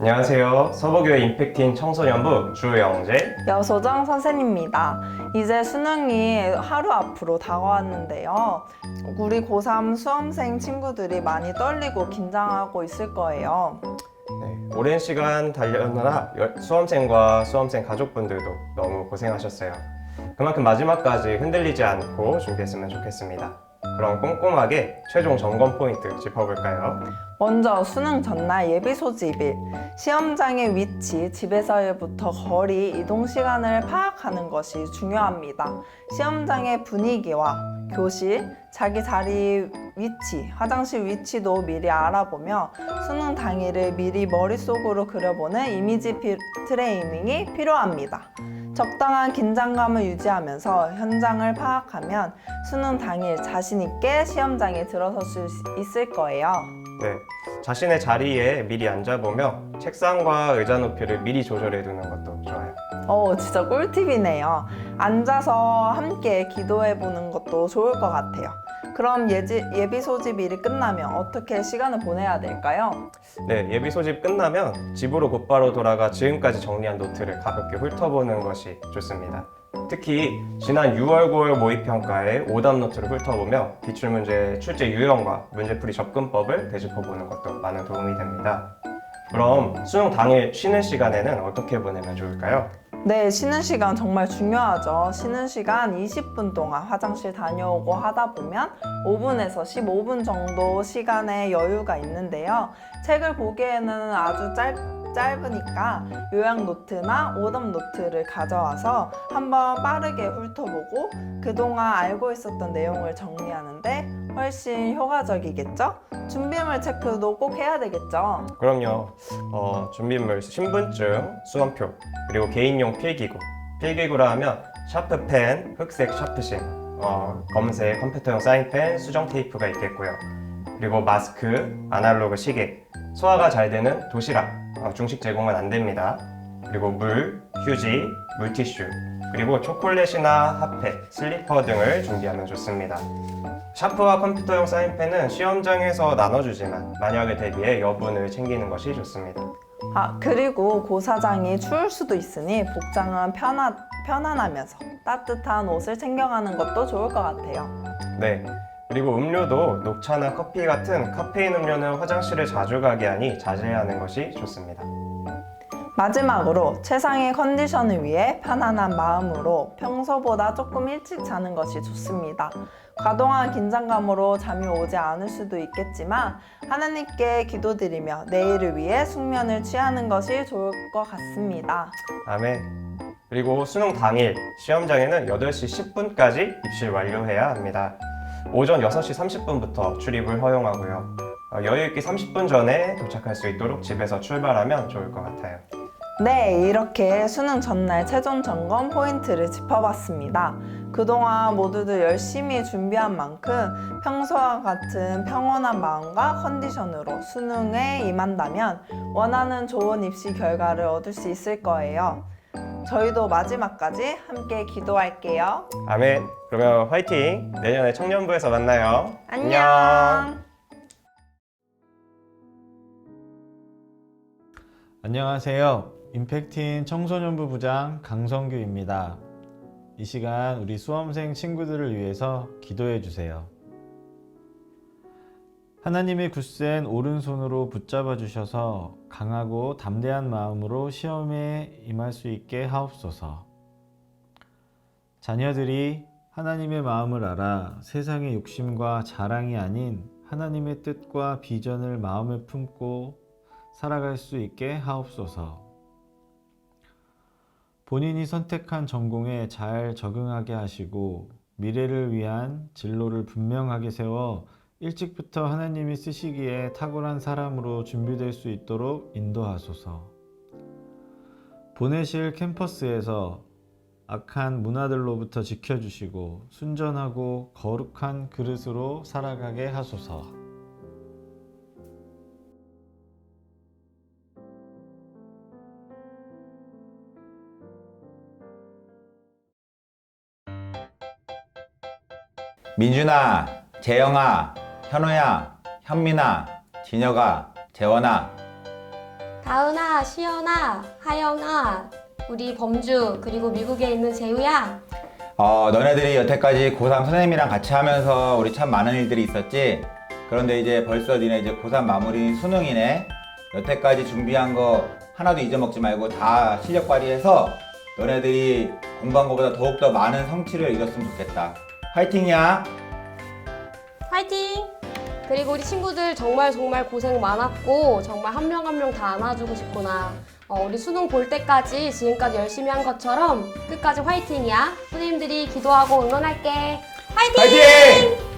안녕하세요. 서부교회 임팩트인 청소년부 주영재. 여소정 선생님입니다. 이제 수능이 하루 앞으로 다가왔는데요. 우리 고3 수험생 친구들이 많이 떨리고 긴장하고 있을 거예요. 네, 오랜 시간 달려느라 수험생과 수험생 가족분들도 너무 고생하셨어요. 그만큼 마지막까지 흔들리지 않고 준비했으면 좋겠습니다. 그럼 꼼꼼하게 최종 점검 포인트 짚어볼까요? 먼저 수능 전날 예비 소집일, 시험장의 위치, 집에서부터 거리, 이동 시간을 파악하는 것이 중요합니다. 시험장의 분위기와 교실, 자기 자리 위치, 화장실 위치도 미리 알아보며 수능 당일을 미리 머릿속으로 그려보는 이미지 트레이닝이 필요합니다. 적당한 긴장감을 유지하면서 현장을 파악하면 수능 당일 자신 있게 시험장에 들어설 수 있을 거예요. 네, 자신의 자리에 미리 앉아보며 책상과 의자 높이를 미리 조절해 두는 것도 좋아요. 진짜 꿀팁이네요. 앉아서 함께 기도해 보는 것도 좋을 것 같아요. 그럼 예비 소집일이 끝나면 어떻게 시간을 보내야 될까요? 네, 예비 소집 끝나면 집으로 곧바로 돌아가 지금까지 정리한 노트를 가볍게 훑어보는 것이 좋습니다. 특히 지난 6월, 9월 모의평가에 오답 노트를 훑어보며 기출문제 출제 유형과 문제풀이 접근법을 되짚어보는 것도 많은 도움이 됩니다. 그럼 수능 당일 쉬는 시간에는 어떻게 보내면 좋을까요? 네, 쉬는 시간 정말 중요하죠. 쉬는 시간 20분 동안 화장실 다녀오고 하다 보면 5분에서 15분 정도 시간의 여유가 있는데요. 책을 보기에는 아주 짧으니까 요약 노트나 오답 노트를 가져와서 한번 빠르게 훑어보고 그동안 알고 있었던 내용을 정리하는데 훨씬 효과적이겠죠? 준비물 체크도 꼭 해야 되겠죠? 그럼요. 준비물 신분증, 수험표, 그리고 개인용 필기구. 필기구라 하면 샤프펜, 흑색 샤프심, 검은색 컴퓨터용 사인펜, 수정 테이프가 있겠고요. 그리고 마스크, 아날로그 시계, 소화가 잘 되는 도시락, 중식 제공은 안 됩니다. 그리고 물, 휴지, 물티슈, 그리고 초콜릿이나 핫팩, 슬리퍼 등을 준비하면 좋습니다. 샤프와 컴퓨터용 사인펜은 시험장에서 나눠주지만 만약에 대비해 여분을 챙기는 것이 좋습니다. 그리고 고사장이 추울 수도 있으니 복장은 편안하면서 따뜻한 옷을 챙겨가는 것도 좋을 것 같아요. 네. 그리고 음료도 녹차나 커피 같은 카페인 음료는 화장실을 자주 가게 하니 자제하는 것이 좋습니다. 마지막으로 최상의 컨디션을 위해 편안한 마음으로 평소보다 조금 일찍 자는 것이 좋습니다. 과도한 긴장감으로 잠이 오지 않을 수도 있겠지만 하나님께 기도드리며 내일을 위해 숙면을 취하는 것이 좋을 것 같습니다. 아멘. 그리고 수능 당일 시험장에는 8시 10분까지 입실 완료해야 합니다. 오전 6시 30분부터 출입을 허용하고요. 여유있게 30분 전에 도착할 수 있도록 집에서 출발하면 좋을 것 같아요. 네, 이렇게 수능 전날 최종 점검 포인트를 짚어봤습니다. 그동안 모두들 열심히 준비한 만큼 평소와 같은 평온한 마음과 컨디션으로 수능에 임한다면 원하는 좋은 입시 결과를 얻을 수 있을 거예요. 저희도 마지막까지 함께 기도할게요. 아멘. 그러면 화이팅! 내년에 청년부에서 만나요. 안녕. 안녕하세요. 임팩트인 청소년부 부장 강성규입니다. 이 시간 우리 수험생 친구들을 위해서 기도해 주세요. 하나님의 굳센 오른손으로 붙잡아 주셔서 강하고 담대한 마음으로 시험에 임할 수 있게 하옵소서. 자녀들이 하나님의 마음을 알아 세상의 욕심과 자랑이 아닌 하나님의 뜻과 비전을 마음에 품고 살아갈 수 있게 하옵소서. 본인이 선택한 전공에 잘 적응하게 하시고 미래를 위한 진로를 분명하게 세워 일찍부터 하나님이 쓰시기에 탁월한 사람으로 준비될 수 있도록 인도하소서. 보내실 캠퍼스에서 악한 문화들로부터 지켜주시고 순전하고 거룩한 그릇으로 살아가게 하소서. 민준아, 재영아, 현우야, 현민아, 진혁아, 재원아. 다은아, 시연아, 하영아, 우리 범주, 그리고 미국에 있는 재우야. 너네들이 여태까지 고3 선생님이랑 같이 하면서 우리 참 많은 일들이 있었지? 그런데 이제 벌써 니네 이제 고3 마무리 수능이네? 여태까지 준비한 거 하나도 잊어먹지 말고 다 실력 발휘해서 너네들이 공부한 것보다 더욱더 많은 성취를 이뤘으면 좋겠다. 화이팅이야! 화이팅! 그리고 우리 친구들 정말 고생 많았고 정말 한 명 한 명 다 안아주고 싶구나. 우리 수능 볼 때까지 지금까지 열심히 한 것처럼 끝까지 화이팅이야. 선생님들이 기도하고 응원할게. 화이팅! 화이팅!